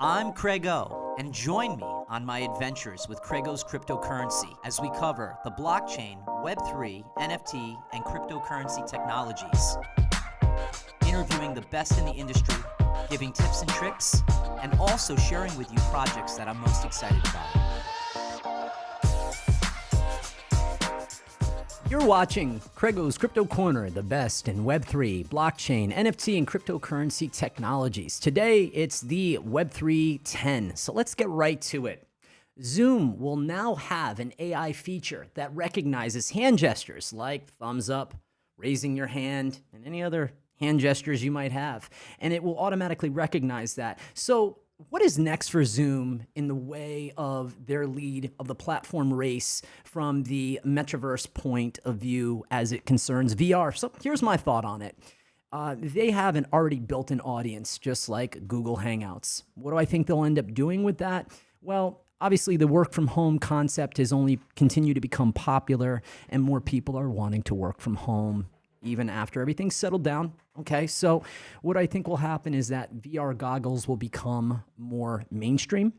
I'm Craigo, and join me on my adventures with Craig's cryptocurrency as we cover the blockchain, Web3, NFT, and cryptocurrency technologies. Interviewing the best in the industry, giving tips and tricks, and also sharing with you projects that I'm most excited about. You're watching Craig's Crypto Corner, the best in Web3, blockchain, NFT, and cryptocurrency technologies. Today, it's the Web3 10. So let's get right to it. Zoom will now have an AI feature that recognizes hand gestures like thumbs up, raising your hand, and any other hand gestures you might have. And it will automatically recognize that. So what is next for Zoom in the way of their lead of the platform race from the metaverse point of view as it concerns VR? So here's my thought on it. They have an already built-in audience, just like Google Hangouts. What do I think they'll end up doing with that? Well, obviously the work from home concept has only continued to become popular, and more people are wanting to work from home even after everything's settled down. Okay, so what I think will happen is that VR goggles will become more mainstream,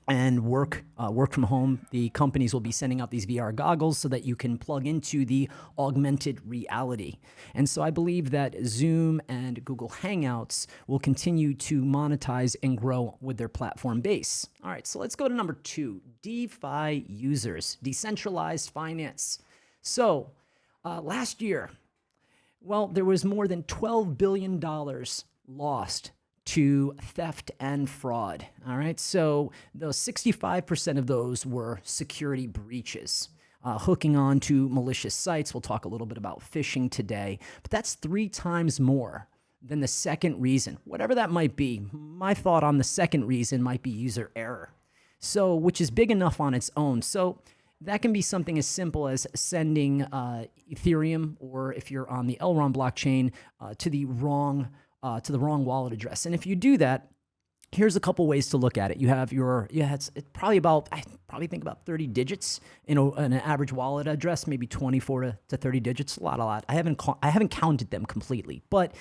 and work from home. The companies will be sending out these VR goggles so that you can plug into the augmented reality. And so I believe that Zoom and Google Hangouts will continue to monetize and grow with their platform base. All right, so let's go to number 2, DeFi users, decentralized finance. So last year, well, there was more than $12 billion lost to theft and fraud. All right, so those 65% of those were security breaches, hooking on to malicious sites. We'll talk a little bit about phishing today, but that's 3 times more than the second reason, whatever that might be. My thought on the second reason might be user error, so which is big enough on its own. So that can be something as simple as sending Ethereum, or if you're on the Elrond blockchain, to the wrong wallet address. And if you do that, here's a couple ways to look at it. You have it's probably think about 30 digits in an average wallet address, maybe 24 to 30 digits. A lot. I haven't counted them completely, but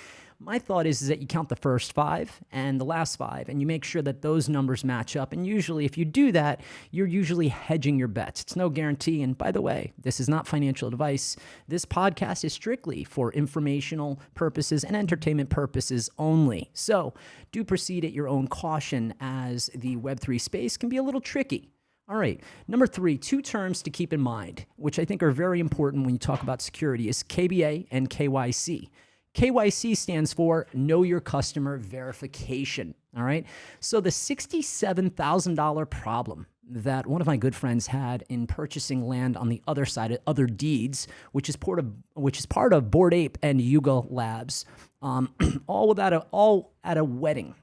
my thought is that you count the first 5 and the last 5, and you make sure that those numbers match up. And usually, if you do that, you're usually hedging your bets. It's no guarantee. And by the way, this is not financial advice. This podcast is strictly for informational purposes and entertainment purposes only. So do proceed at your own caution, as the Web3 space can be a little tricky. All right, number 3, 2 terms to keep in mind, which I think are very important when you talk about security, is KBA and KYC. KYC stands for Know Your Customer Verification, all right? So the $67,000 problem that one of my good friends had in purchasing land on the other side of Other Deeds, which is part of Bored Ape and Yuga Labs, all at a wedding.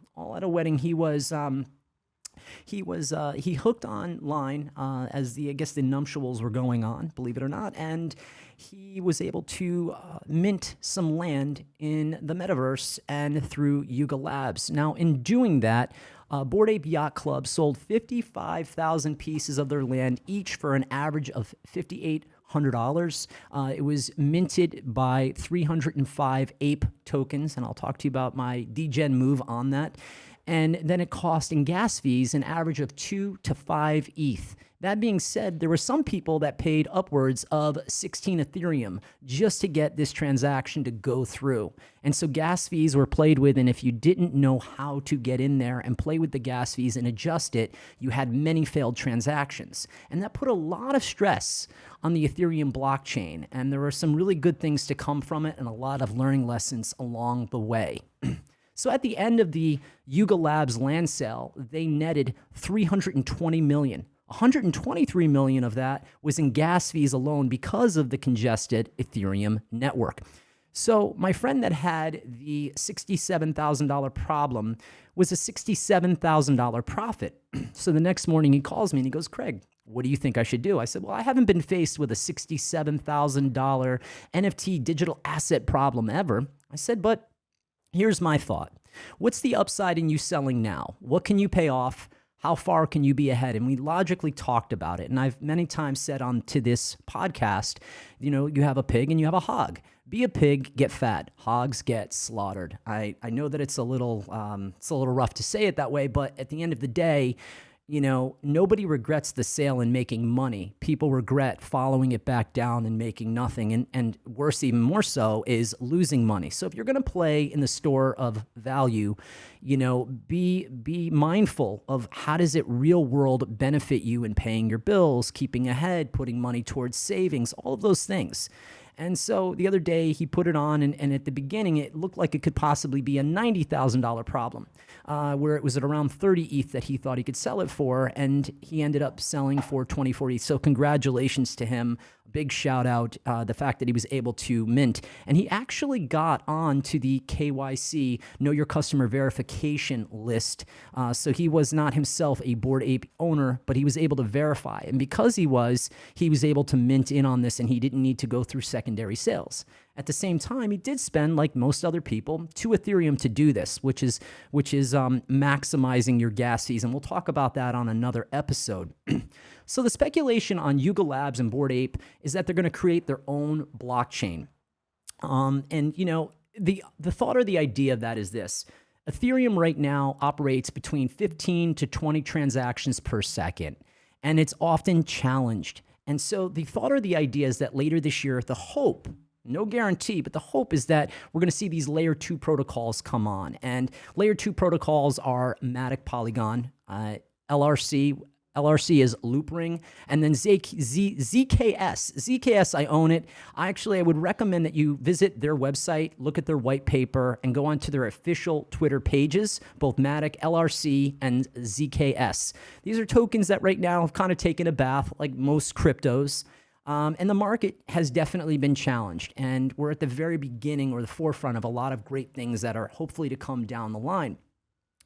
He hooked online as the nuptials were going on, believe it or not, and he was able to mint some land in the metaverse and through Yuga Labs. Now, in doing that, Bored Ape Yacht Club sold 55,000 pieces of their land, each for an average of $5,800. It was minted by 305 Ape tokens, and I'll talk to you about my DGen move on that. And then it cost in gas fees an average of 2 to 5 ETH. That being said, there were some people that paid upwards of 16 Ethereum just to get this transaction to go through. And so gas fees were played with, and if you didn't know how to get in there and play with the gas fees and adjust it, you had many failed transactions. And that put a lot of stress on the Ethereum blockchain, and there were some really good things to come from it and a lot of learning lessons along the way. So at the end of the Yuga Labs land sale, they netted $320 million. $123 million of that was in gas fees alone because of the congested Ethereum network. So my friend that had the $67,000 problem was a $67,000 profit. So the next morning he calls me and he goes, "Craig, what do you think I should do?" I said, "Well, I haven't been faced with a $67,000 NFT digital asset problem ever." I said, "But here's my thought. What's the upside in you selling now? What can you pay off? How far can you be ahead? And we logically talked about it. And I've many times said on to this podcast, you have a pig and you have a hog. Be a pig, get fat. Hogs get slaughtered. I know that it's a little rough to say it that way, but at the end of the day, nobody regrets the sale and making money. People regret following it back down and making nothing. And worse, even more so, is losing money. So if you're going to play in the store of value, be mindful of how does it real world benefit you in paying your bills, keeping ahead, putting money towards savings, all of those things. And so the other day he put it on, and at the beginning it looked like it could possibly be a $90,000 problem, where it was at around 30 ETH that he thought he could sell it for, and he ended up selling for 24 ETH. So congratulations to him. Big shout out, the fact that he was able to mint. And he actually got on to the KYC, Know Your Customer Verification list. So he was not himself a Bored Ape owner, but he was able to verify. And because he was able to mint in on this, and he didn't need to go through secondary sales. At the same time, he did spend, like most other people, 2 Ethereum to do this, which is maximizing your gas fees. And we'll talk about that on another episode. So the speculation on Yuga Labs and Bored Ape is that they're going to create their own blockchain. The thought or the idea of that is this. Ethereum right now operates between 15 to 20 transactions per second, and it's often challenged. And so the thought or the idea is that later this year, the hope, no guarantee, but the hope is that we're going to see these layer 2 protocols come on. And layer 2 protocols are Matic Polygon, LRC. LRC is Loopring, and then ZKS. ZKS, I own it. I would recommend that you visit their website, look at their white paper, and go onto their official Twitter pages, both Matic, LRC, and ZKS. These are tokens that right now have kind of taken a bath, like most cryptos. And the market has definitely been challenged, and we're at the very beginning or the forefront of a lot of great things that are hopefully to come down the line.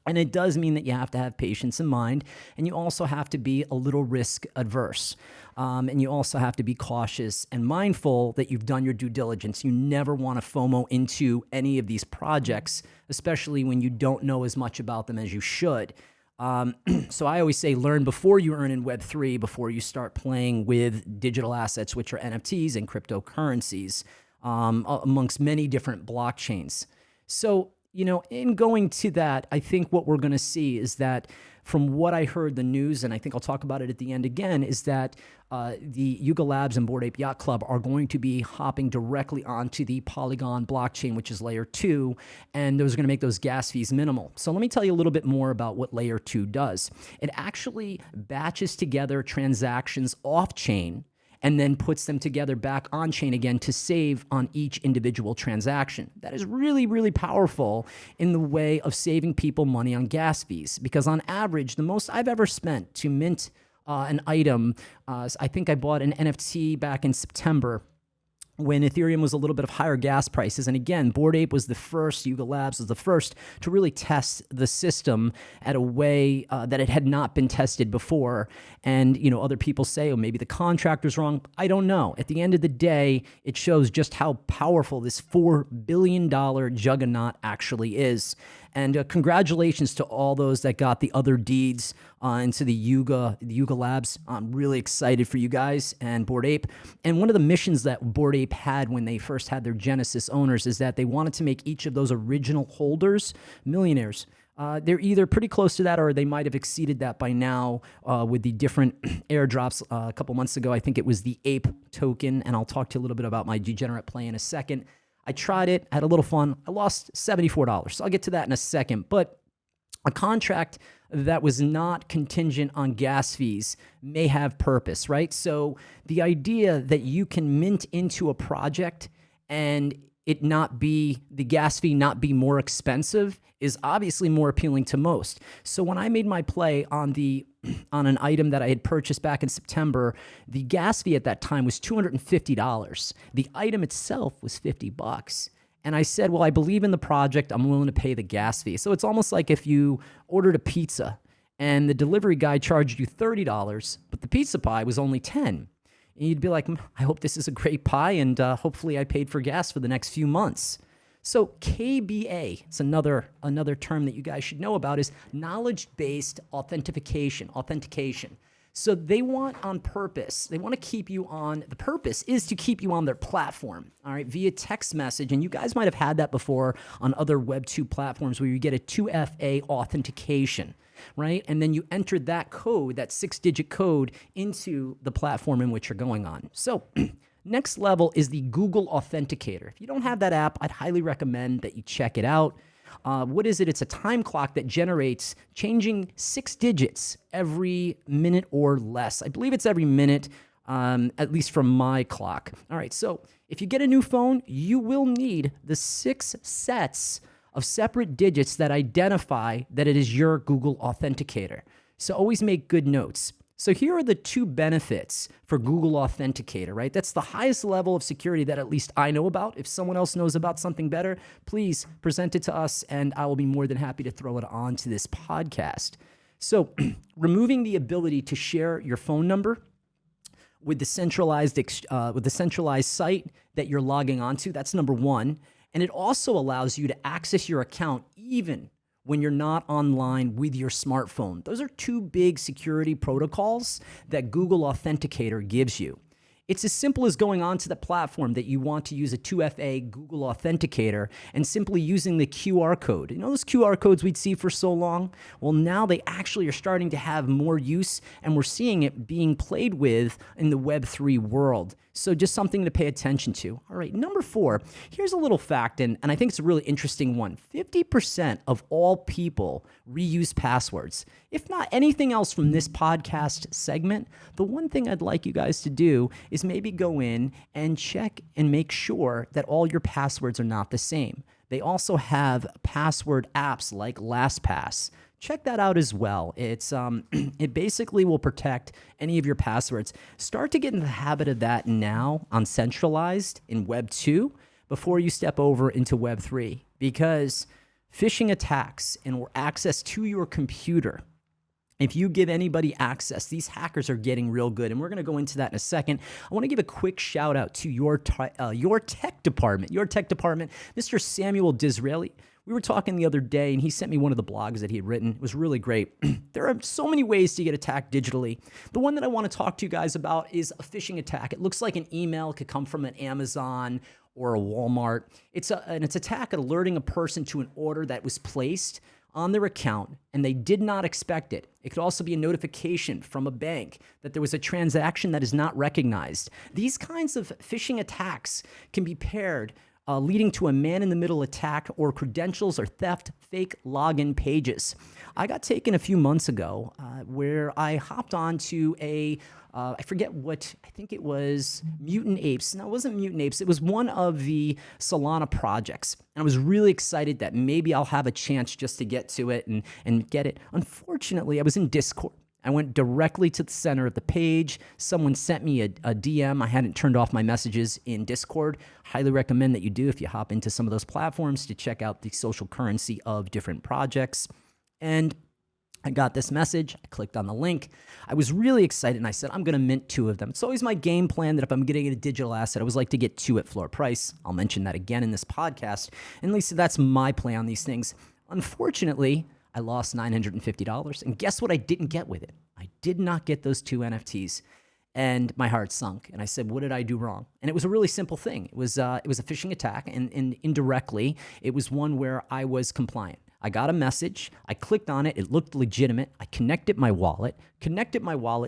And it does mean that you have to have patience in mind, and you also have to be a little risk adverse. And you also have to be cautious and mindful that you've done your due diligence. You never want to FOMO into any of these projects, especially when you don't know as much about them as you should. So I always say learn before you earn in Web3, before you start playing with digital assets, which are NFTs and cryptocurrencies, amongst many different blockchains. So, in going to that, I think what we're going to see is that from what I heard the news, and I think I'll talk about it at the end again, is that the Yuga Labs and Bored Ape Yacht Club are going to be hopping directly onto the Polygon blockchain, which is layer 2, and those are going to make those gas fees minimal. So let me tell you a little bit more about what layer 2 does. It actually batches together transactions off-chain and then puts them together back on chain again to save on each individual transaction. That is really, really powerful in the way of saving people money on gas fees, because on average, the most I've ever spent to mint an item, I think I bought an NFT back in September when Ethereum was a little bit of higher gas prices. And again, Bored Ape was the first, Yuga Labs was the first to really test the system at a way that it had not been tested before. And, other people say, oh, maybe the contractor's wrong. I don't know. At the end of the day, it shows just how powerful this $4 billion juggernaut actually is. And congratulations to all those that got the other deeds into the Yuga Labs. I'm really excited for you guys and Bored Ape. And one of the missions that Bored Ape had when they first had their Genesis owners is that they wanted to make each of those original holders millionaires. They're either pretty close to that or they might have exceeded that by now with the different airdrops. A couple months ago, I think it was the Ape token, and I'll talk to you a little bit about my degenerate play in a second. I tried it, had a little fun. I lost $74. So I'll get to that in a second. But a contract that was not contingent on gas fees may have purpose, right? So the idea that you can mint into a project and it not be, the gas fee not be more expensive is obviously more appealing to most. So when I made my play on an item that I had purchased back in September, the gas fee at that time was $250. The item itself was $50. And I said, well, I believe in the project. I'm willing to pay the gas fee. So it's almost like if you ordered a pizza and the delivery guy charged you $30, but the pizza pie was only $10. And you'd be like, I hope this is a great pie, and hopefully I paid for gas for the next few months. So KBA, it's another term that you guys should know about, is knowledge-based authentication. So they want on purpose, they want to keep you on, the purpose is to keep you on their platform, all right, via text message. And you guys might have had that before on other Web 2 platforms where you get a 2FA authentication, right? And then you enter that code, that 6-digit code, into the platform in which you're going on. So next level is the Google Authenticator. If you don't have that app, I'd highly recommend that you check it out. What is it? It's a time clock that generates changing 6 digits every minute or less. I believe it's every minute, at least from my clock. All right, so if you get a new phone, you will need the 6 sets of separate digits that identify that it is your Google Authenticator. So always make good notes. So here are the 2 benefits for Google Authenticator, right? That's the highest level of security that at least I know about. If someone else knows about something better, please present it to us and I will be more than happy to throw it onto this podcast. So removing the ability to share your phone number with the centralized site that you're logging onto, that's number 1. And it also allows you to access your account even when you're not online with your smartphone. Those are 2 big security protocols that Google Authenticator gives you. It's as simple as going onto the platform that you want to use a 2FA Google Authenticator and simply using the QR code. You know those QR codes we'd see for so long? Well, now they actually are starting to have more use, and we're seeing it being played with in the Web3 world. So just something to pay attention to. All right, number 4, here's a little fact, and I think it's a really interesting one. 50% of all people reuse passwords. If not anything else from this podcast segment, the one thing I'd like you guys to do is maybe go in and check and make sure that all your passwords are not the same. They also have password apps like LastPass. Check that out as well. It's it basically will protect any of your passwords. Start to get in the habit of that now on centralized in Web 2 before you step over into Web 3, because phishing attacks and access to your computer, if you give anybody access, these hackers are getting real good. And we're going to go into that in a second. I want to give a quick shout out to your tech department, Mr. Samuel Disraeli. We were talking the other day, and he sent me one of the blogs that he had written. It was really great. There are so many ways to get attacked digitally. The one that I want to talk to you guys about is a phishing attack. It looks like an email. It could come from an Amazon or a Walmart. It's an attack at alerting a person to an order that was placed on their account, and they did not expect it. It could also be a notification from a bank that there was a transaction that is not recognized. These kinds of phishing attacks can be paired leading to a man-in-the-middle attack or credentials or theft, fake login pages. I got taken a few months ago where I hopped onto I forget what, I think it was Mutant Apes. No, it wasn't Mutant Apes. It was one of the Solana projects. And I was really excited that maybe I'll have a chance just to get to it and get it. Unfortunately, I was in Discord. I went directly to the center of the page. Someone sent me a DM. I hadn't turned off my messages in Discord. Highly recommend that you do if you hop into some of those platforms to check out the social currency of different projects. And I got this message. I clicked on the link. I was really excited, and I said, I'm going to mint 2 of them. It's always my game plan that if I'm getting a digital asset, I always like to get 2 at floor price. I'll mention that again in this podcast. And at least that's my play on these things. Unfortunately, I lost $950. And guess what I didn't get with it? I did not get those 2 NFTs. And my heart sunk. And I said, what did I do wrong? And it was a really simple thing. It was a phishing attack. And indirectly, it was one where I was compliant. I got a message. I clicked on it. It looked legitimate. I connected my wallet,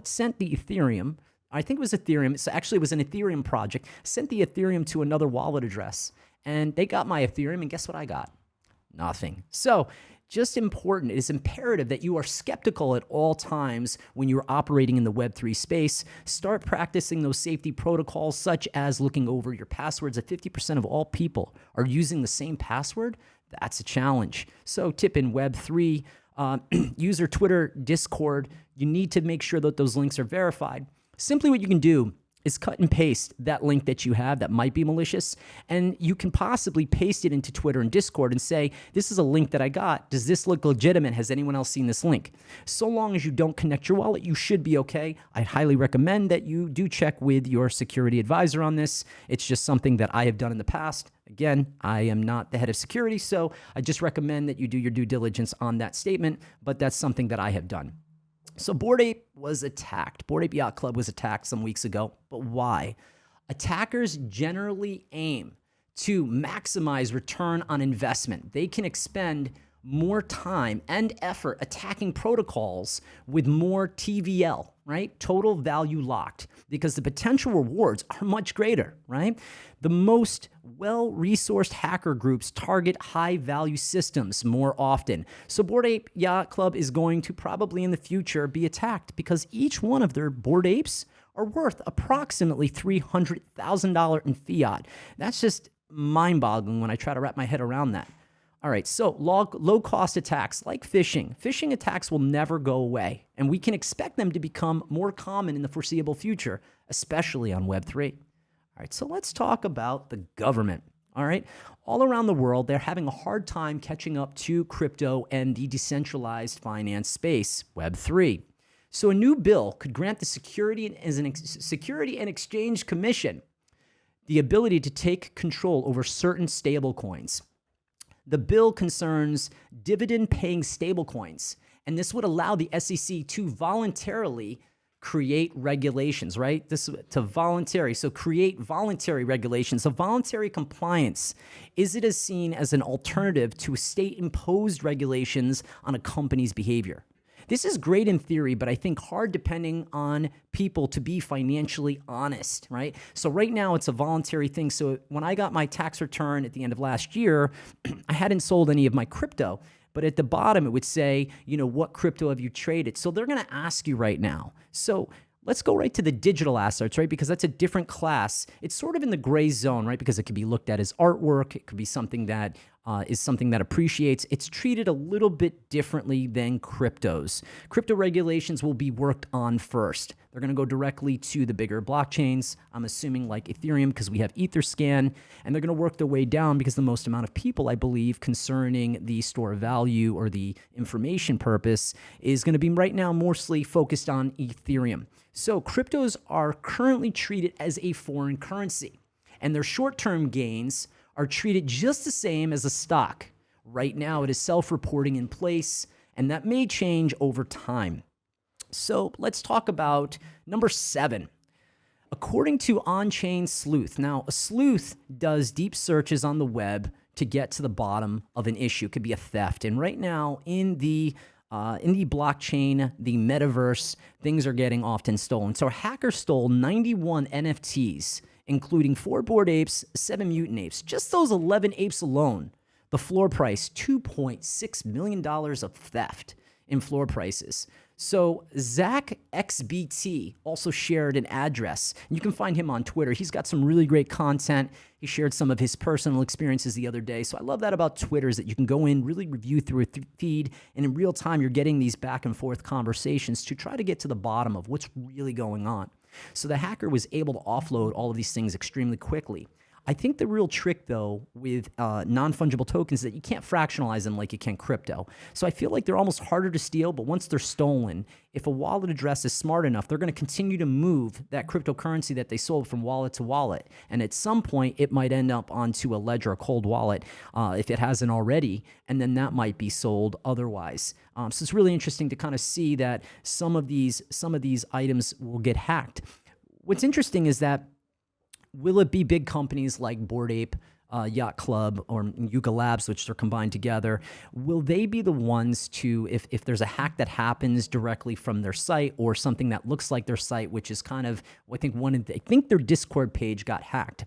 sent the Ethereum. I think it was Ethereum. So actually, it was an Ethereum project. Sent the Ethereum to another wallet address. And they got my Ethereum. And guess what I got? Nothing. So just important, it is imperative that you are skeptical at all times when you're operating in the Web3 space. Start practicing those safety protocols, such as looking over your passwords. If 50% of all people are using the same password, that's a challenge. So tip in Web3, user Twitter, Discord, you need to make sure that those links are verified. Simply what you can do is cut and paste that link that you have that might be malicious, and you can possibly paste it into Twitter and Discord and say, this is a link that I got. Does this look legitimate? Has anyone else seen this link? So long as you don't connect your wallet, you should be okay. I'd highly recommend that you do check with your security advisor on this. It's just something that I have done in the past. Again, I am not the head of security, so I just recommend that you do your due diligence on that statement, but that's something that I have done. So Bored Ape was attacked. Bored Ape Yacht Club was attacked some weeks ago. But why? Attackers generally aim to maximize return on investment. They can expend more time and effort attacking protocols with more TVL, right? Total value locked, because the potential rewards are much greater, right? The most well-resourced hacker groups target high-value systems more often. So Bored Ape Yacht Club is going to probably in the future be attacked because each one of their Bored Apes are worth approximately $300,000 in fiat. That's just mind-boggling when I try to wrap my head around that. All right, so low-cost attacks like phishing. Phishing attacks will never go away, and we can expect them to become more common in the foreseeable future, especially on Web3. All right, so let's talk about the government. All right, all around the world, they're having a hard time catching up to crypto and the decentralized finance space, Web3. So a new bill could grant the Security and Exchange Commission the ability to take control over certain stablecoins. The bill concerns dividend-paying stablecoins, and this would allow the SEC to voluntarily create regulations, right? So create voluntary regulations. So voluntary compliance, is it as seen as an alternative to state-imposed regulations on a company's behavior? This is great in theory, but I think hard depending on people to be financially honest, right? So right now it's a voluntary thing. So when I got my tax return at the end of last year, I hadn't sold any of my crypto, but at the bottom it would say, what crypto have you traded? So they're going to ask you right now. So let's go right to the digital assets, right? Because that's a different class. It's sort of in the gray zone, right? Because it could be looked at as artwork. It could be something that is something that appreciates. It's treated a little bit differently than cryptos. Crypto regulations will be worked on first. They're going to go directly to the bigger blockchains, I'm assuming like Ethereum, because we have Etherscan, and they're going to work their way down because the most amount of people, I believe, concerning the store of value or the information purpose is going to be right now mostly focused on Ethereum. So cryptos are currently treated as a foreign currency, and their short-term gains are treated just the same as a stock. Right now, it is self-reporting in place, and that may change over time. So let's talk about number 7. According to on-chain Sleuth. Now, a sleuth does deep searches on the web to get to the bottom of an issue. It could be a theft. And right now, in the blockchain, the metaverse, things are getting often stolen. So a hacker stole 91 NFTs, including 4 Bored Apes, 7 Mutant Apes. Just those 11 apes alone, the floor price, $2.6 million of theft in floor prices. So Zach XBT also shared an address. You can find him on Twitter. He's got some really great content. He shared some of his personal experiences the other day. So I love that about Twitter, is that you can go in, really review through a feed, and in real time, you're getting these back and forth conversations to try to get to the bottom of what's really going on. So the hacker was able to offload all of these things extremely quickly. I think the real trick, though, with non-fungible tokens is that you can't fractionalize them like you can crypto. So I feel like they're almost harder to steal, but once they're stolen, if a wallet address is smart enough, they're going to continue to move that cryptocurrency that they sold from wallet to wallet. And at some point, it might end up onto a ledger, a cold wallet, if it hasn't already, and then that might be sold otherwise. So it's really interesting to kind of see that some of these items will get hacked. What's interesting is that will it be big companies like Bored Ape Yacht Club or Yuga Labs, which are combined together? Will they be the ones to, if there's a hack that happens directly from their site or something that looks like their site, which is kind of, I think their Discord page got hacked.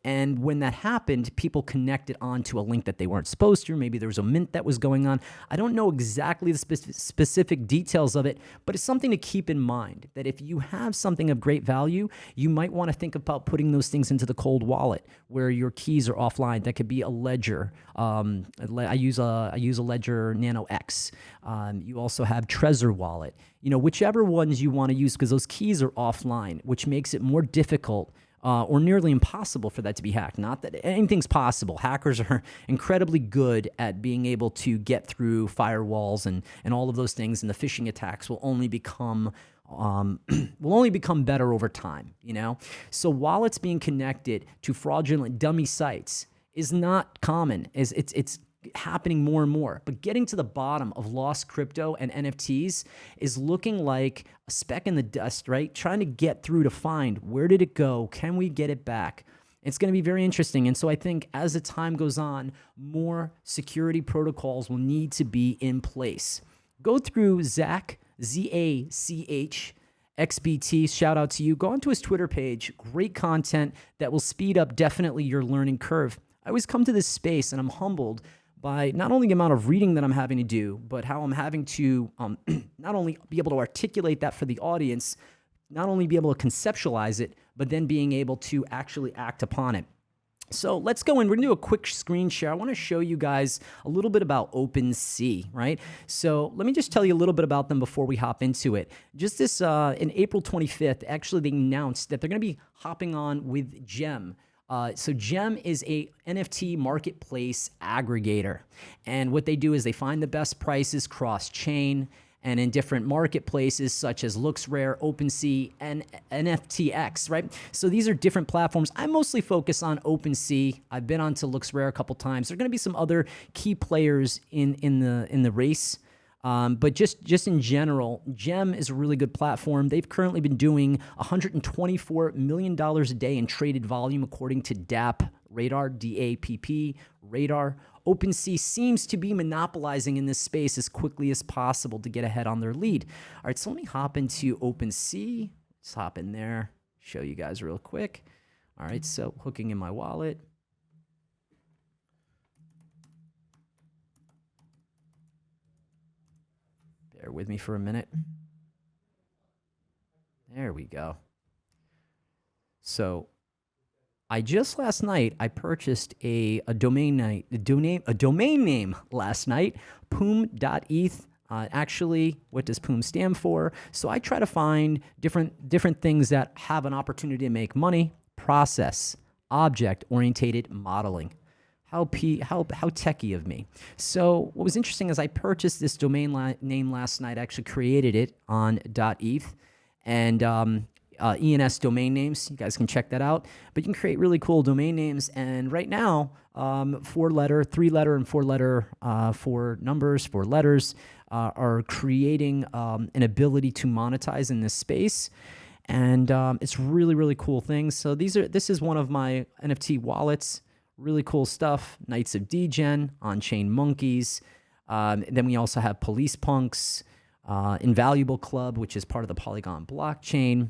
And when that happened, people connected onto a link that they weren't supposed to. Maybe there was a mint that was going on. I don't know exactly the specific details of it, but it's something to keep in mind that if you have something of great value, you might want to think about putting those things into the cold wallet where your keys are offline. That could be a Ledger. I use a Ledger Nano X. You also have Trezor Wallet. Whichever ones you want to use, because those keys are offline, which makes it more difficult or nearly impossible for that to be hacked. Not that anything's possible. Hackers are incredibly good at being able to get through firewalls and all of those things, and the phishing attacks will only become better over time. So wallets being connected to fraudulent dummy sites is not common. It's happening more and more. But getting to the bottom of lost crypto and NFTs is looking like a speck in the dust, right? Trying to get through to find where did it go? Can we get it back? It's going to be very interesting. And so I think as the time goes on, more security protocols will need to be in place. Go through Zach, Z-A-C-H, XBT, shout out to you. Go onto his Twitter page. Great content that will speed up definitely your learning curve. I always come to this space and I'm humbled by not only the amount of reading that I'm having to do, but how I'm having to not only be able to articulate that for the audience, not only be able to conceptualize it, but then being able to actually act upon it. So let's go in. We're going to do a quick screen share. I want to show you guys a little bit about OpenSea, right? So let me just tell you a little bit about them before we hop into it. Just this, in April 25th, actually they announced that they're going to be hopping on with Gem. So Gem is a NFT marketplace aggregator. And what they do is they find the best prices cross-chain and in different marketplaces such as LooksRare, OpenSea, and NFTX, right? So these are different platforms. I mostly focus on OpenSea. I've been onto LooksRare a couple times. There are going to be some other key players in the race. But just in general, Gem is a really good platform. They've currently been doing $124 million a day in traded volume, according to DApp Radar, D-A-P-P, Radar. OpenSea seems to be monopolizing in this space as quickly as possible to get ahead on their lead. All right, so let me hop into OpenSea. Let's hop in there, show you guys real quick. All right, so hooking in my wallet. Bear with me for a minute. There we go. So I just last night I purchased a domain name last night, poom.eth. Actually, what does POOM stand for? So I try to find different things that have an opportunity to make money. Process, object-oriented modeling. How techie of me. So what was interesting is I purchased this domain name last night. I actually created it on .eth and ENS domain names. You guys can check that out. But you can create really cool domain names. And right now, 4-letter, 3-letter, and 4-letter, 4 numbers, 4 letters are creating an ability to monetize in this space. And it's really, really cool things. So this is one of my NFT wallets. Really cool stuff. Knights of DGen, On-Chain Monkeys. Then we also have Police Punks, Invaluable Club, which is part of the Polygon blockchain.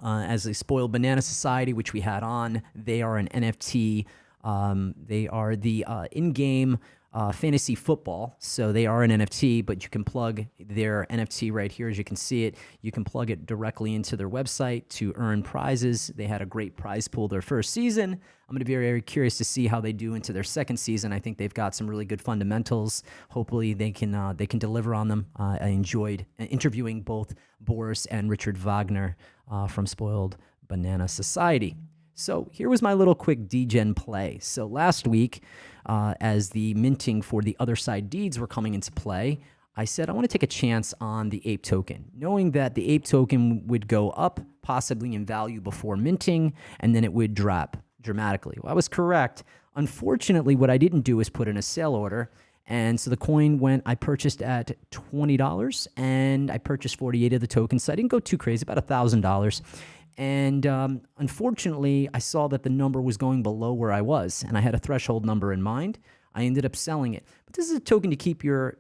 As a Spoiled Banana Society, which we had on. They are an NFT. They are the in-game fantasy football. So they are an NFT, but you can plug their NFT right here. As you can see it, you can plug it directly into their website to earn prizes. They had a great prize pool their first season. I'm going to be very, very curious to see how they do into their second season. I think they've got some really good fundamentals. Hopefully they can deliver on them. I enjoyed interviewing both Boris and Richard Wagner from Spoiled Banana Society. So here was my little quick DGen play. So last week, as the minting for the other side deeds were coming into play, I said I want to take a chance on the Ape token, knowing that the Ape token would go up, possibly in value before minting, and then it would drop dramatically. Well, I was correct. Unfortunately, what I didn't do is put in a sale order. And so the coin I purchased at $20, and I purchased 48 of the tokens. So I didn't go too crazy, about $1,000. And unfortunately, I saw that the number was going below where I was, and I had a threshold number in mind. I ended up selling it. But this is a token to keep your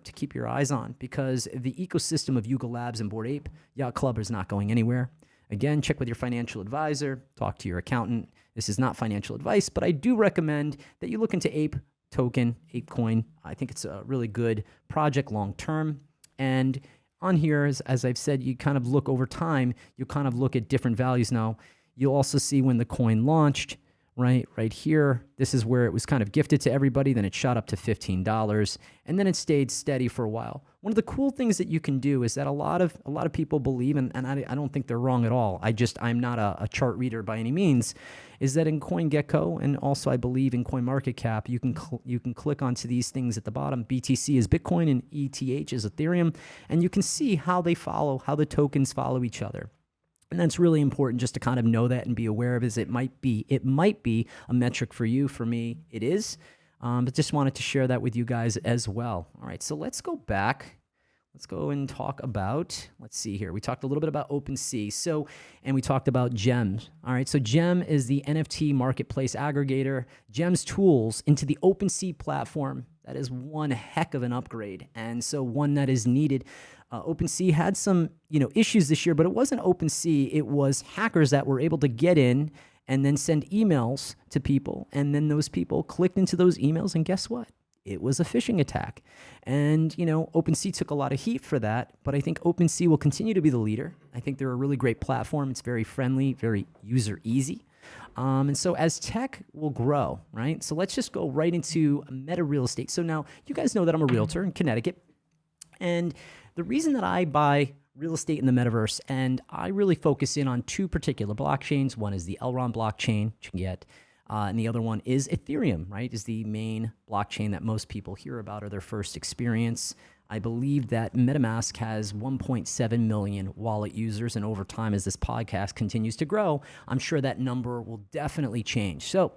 eyes on, because the ecosystem of Yuga Labs and Bored Ape Yacht Club is not going anywhere. Again, check with your financial advisor, talk to your accountant. This is not financial advice, but I do recommend that you look into Ape token, ApeCoin. I think it's a really good project long term. And on here, as I've said, you kind of look over time, you kind of look at different values now. You'll also see when the coin launched, right here. This is where it was kind of gifted to everybody. Then it shot up to $15, and then it stayed steady for a while. One of the cool things that you can do is that a lot of people believe, and I don't think they're wrong at all. I'm not a chart reader by any means. Is that in CoinGecko, and also I believe in CoinMarketCap, you can click onto these things at the bottom. BTC is Bitcoin and ETH is Ethereum, and you can see how they follow, how the tokens follow each other. And that's really important just to kind of know that and be aware of, as it might be a metric for you. For me, it is. But just wanted to share that with you guys as well. All right, so let's go back. Let's go and talk about, let's see here. We talked a little bit about OpenSea. And we talked about GEMS. All right, so GEM is the NFT marketplace aggregator. GEM's tools into the OpenSea platform. That is one heck of an upgrade, and so one that is needed. OpenSea had some, issues this year, but it wasn't OpenSea. It was hackers that were able to get in and then send emails to people, and then those people clicked into those emails, and guess what? It was a phishing attack. And, OpenSea took a lot of heat for that, but I think OpenSea will continue to be the leader. I think they're a really great platform. It's very friendly, very user easy. And so as tech will grow, right? So let's just go right into meta real estate. So now you guys know that I'm a realtor in Connecticut. And the reason that I buy real estate in the metaverse, and I really focus in on two particular blockchains. One is the Elrond blockchain, which you can get, and the other one is Ethereum, right? Is the main blockchain that most people hear about or their first experience. I believe that MetaMask has 1.7 million wallet users, and over time, as this podcast continues to grow, I'm sure that number will definitely change. So,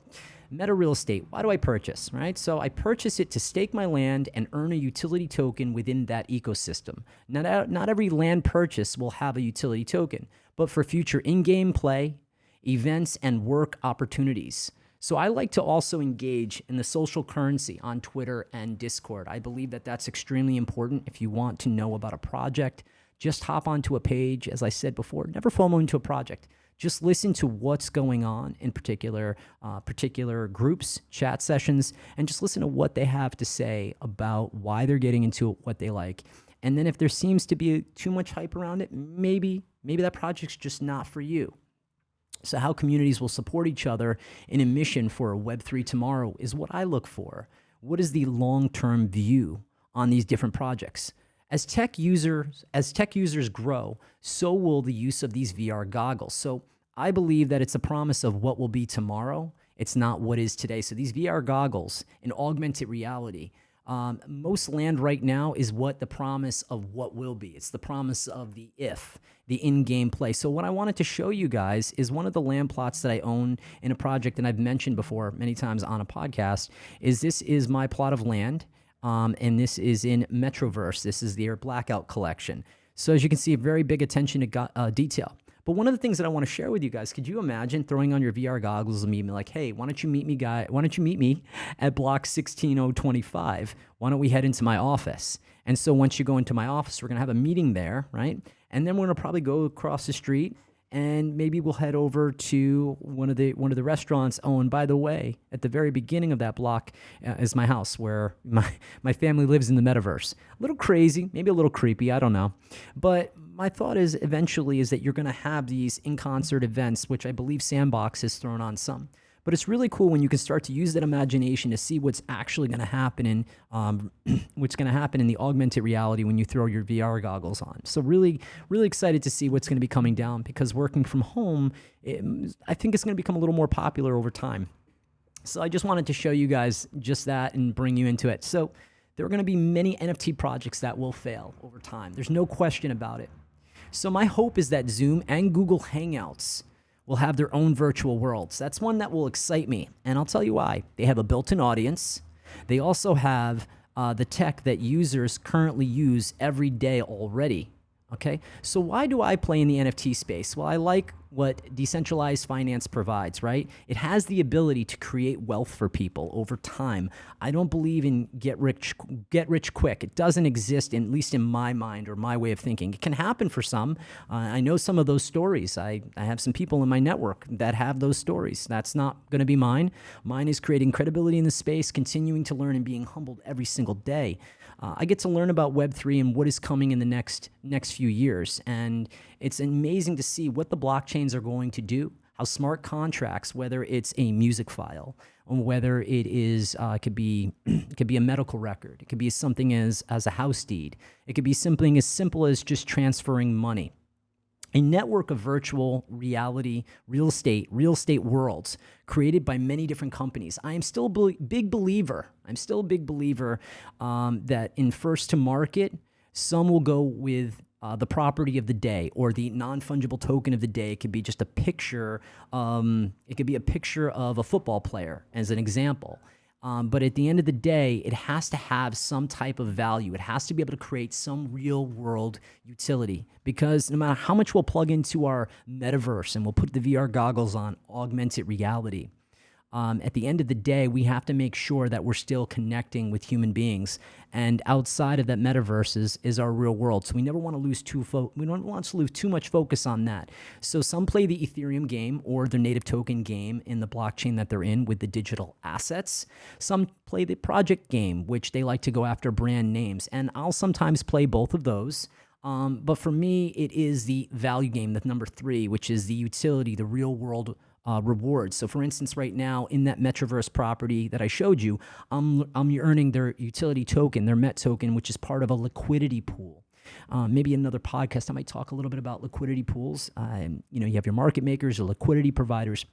meta real estate, why do I purchase, right? So I purchase it to stake my land and earn a utility token within that ecosystem. Not every land purchase will have a utility token, but for future in-game play, events, and work opportunities. So I like to also engage in the social currency on Twitter and Discord. I believe that that's extremely important. If you want to know about a project, just hop onto a page. As I said before, never FOMO into a project. Just listen to what's going on in particular groups, chat sessions, and just listen to what they have to say about why they're getting into it, what they like. And then if there seems to be too much hype around it, maybe that project's just not for you. So how communities will support each other in a mission for a Web3 tomorrow is what I look for. What is the long-term view on these different projects? As tech users grow, so will the use of these VR goggles. So I believe that it's a promise of what will be tomorrow. It's not what is today. So these VR goggles in augmented reality, most land right now is what the promise of what will be. It's the promise of the in-game play. So what I wanted to show you guys is one of the land plots that I own in a project, and I've mentioned before many times on a podcast, this is my plot of land. And this is in Metroverse. This is their Blackout collection. So as you can see, very big attention to detail. But one of the things that I want to share with you guys, could you imagine throwing on your VR goggles and being like, hey, why don't you meet me at block 16025? Why don't we head into my office? And so once you go into my office, we're going to have a meeting there, right? And then we're going to probably go across the street, and maybe we'll head over to one of the restaurants. Oh, and by the way, at the very beginning of that block is my house, where my family lives in the metaverse. A little crazy, maybe a little creepy, I don't know. But my thought is eventually is that you're going to have these in-concert events, which I believe Sandbox has thrown on some. But it's really cool when you can start to use that imagination to see what's actually going to happen in the augmented reality when you throw your VR goggles on. So really, really excited to see what's going to be coming down, because working from home, I think it's going to become a little more popular over time. So I just wanted to show you guys just that and bring you into it. So there are going to be many NFT projects that will fail over time. There's no question about it. So my hope is that Zoom and Google Hangouts will have their own virtual worlds. That's one that will excite me, and I'll tell you why. They have a built-in audience. They also have the tech that users currently use every day already, okay? So why do I play in the NFT space? Well, I like what decentralized finance provides, right? It has the ability to create wealth for people over time. I don't believe in get rich quick. It doesn't exist, at least in my mind or my way of thinking. It can happen for some. I know some of those stories. I have some people in my network that have those stories. That's not going to be mine. Mine is creating credibility in the space, continuing to learn and being humbled every single day. I get to learn about Web3 and what is coming in the next few years. And it's amazing to see what the blockchains are going to do, how smart contracts, whether it's a music file, or whether it is, it could be a medical record. It could be something as a house deed. It could be something as simple as just transferring money. A network of virtual reality, real estate worlds created by many different companies. I am still a big believer. That in first to market, some will go with the property of the day or the non-fungible token of the day. It could be just a picture. It could be a picture of a football player as an example. But at the end of the day, it has to have some type of value. It has to be able to create some real world utility, because no matter how much we'll plug into our metaverse and we'll put the VR goggles on, augmented reality, at the end of the day, we have to make sure that we're still connecting with human beings. And outside of that metaverse is our real world. So we never want to lose we don't want to lose too much focus on that. So some play the Ethereum game or the native token game in the blockchain that they're in with the digital assets. Some play the project game, which they like to go after brand names. And I'll sometimes play both of those. But for me, it is the value game, the number 3, which is the utility, the real world rewards. So for instance, right now in that metaverse property that I showed you, I'm earning their utility token, their MET token, which is part of a liquidity pool. Maybe in another podcast, I might talk a little bit about liquidity pools. You have your market makers or liquidity providers.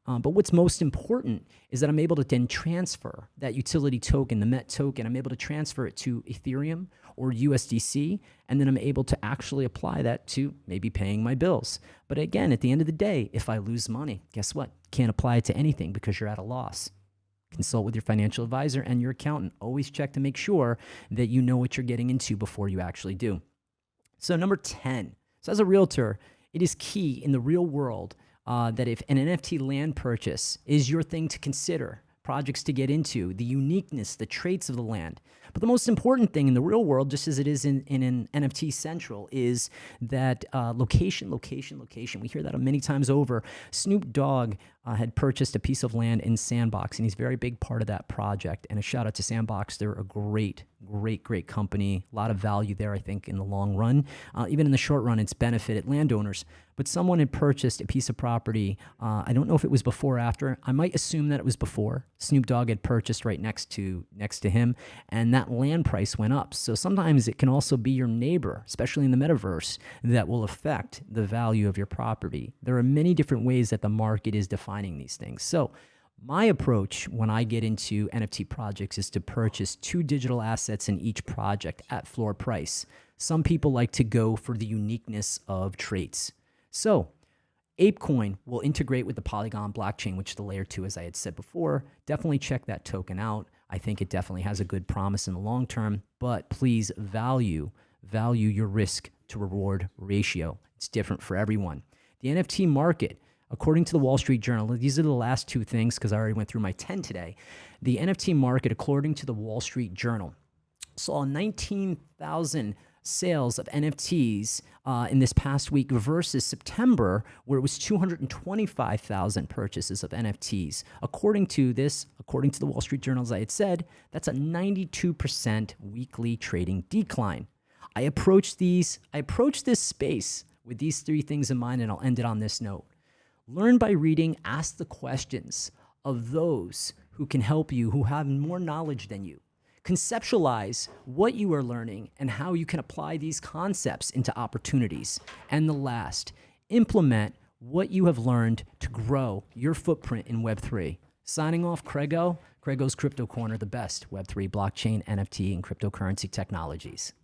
But what's most important is that I'm able to then transfer that utility token, the MET token, I'm able to transfer it to Ethereum or USDC, and then I'm able to actually apply that to maybe paying my bills. But again, at the end of the day, if I lose money, guess what? Can't apply it to anything because you're at a loss. Consult with your financial advisor and your accountant. Always check to make sure that you know what you're getting into before you actually do. So number 10. So as a realtor, it is key in the real world that if an NFT land purchase is your thing to consider, projects to get into, the uniqueness, the traits of the land. But the most important thing in the real world, just as it is in an NFT Central, is that location. We hear that many times over. Snoop Dogg had purchased a piece of land in Sandbox, and he's a very big part of that project. And a shout out to Sandbox. They're a great company. A lot of value there, I think, in the long run. Even in the short run, it's benefited landowners. But someone had purchased a piece of property. I don't know if it was before or after. I might assume that it was before. Snoop Dogg had purchased right next to him, and that land price went up. So sometimes it can also be your neighbor, especially in the metaverse, that will affect the value of your property. There are many different ways that the market is defining these things. So my approach when I get into NFT projects is to purchase 2 digital assets in each project at floor price. Some people like to go for the uniqueness of traits. So ApeCoin will integrate with the Polygon blockchain, which is the layer 2, as I had said before. Definitely check that token out. I think it definitely has a good promise in the long term, but please value your risk to reward ratio. It's different for everyone. The NFT market, according to the Wall Street Journal, these are the last 2 things because I already went through my 10 today. The NFT market, according to the Wall Street Journal, saw 19,000 sales of NFTs in this past week versus September, where it was 225,000 purchases of NFTs. According to the Wall Street Journal, as I had said, that's a 92% weekly trading decline. I approach this space with these 3 things in mind, and I'll end it on this note. Learn by reading, ask the questions of those who can help you, who have more knowledge than you. Conceptualize what you are learning and how you can apply these concepts into opportunities. And the last, implement what you have learned to grow your footprint in Web3. Signing off, Craig's Crypto Corner, the best Web3 blockchain, NFT, and cryptocurrency technologies.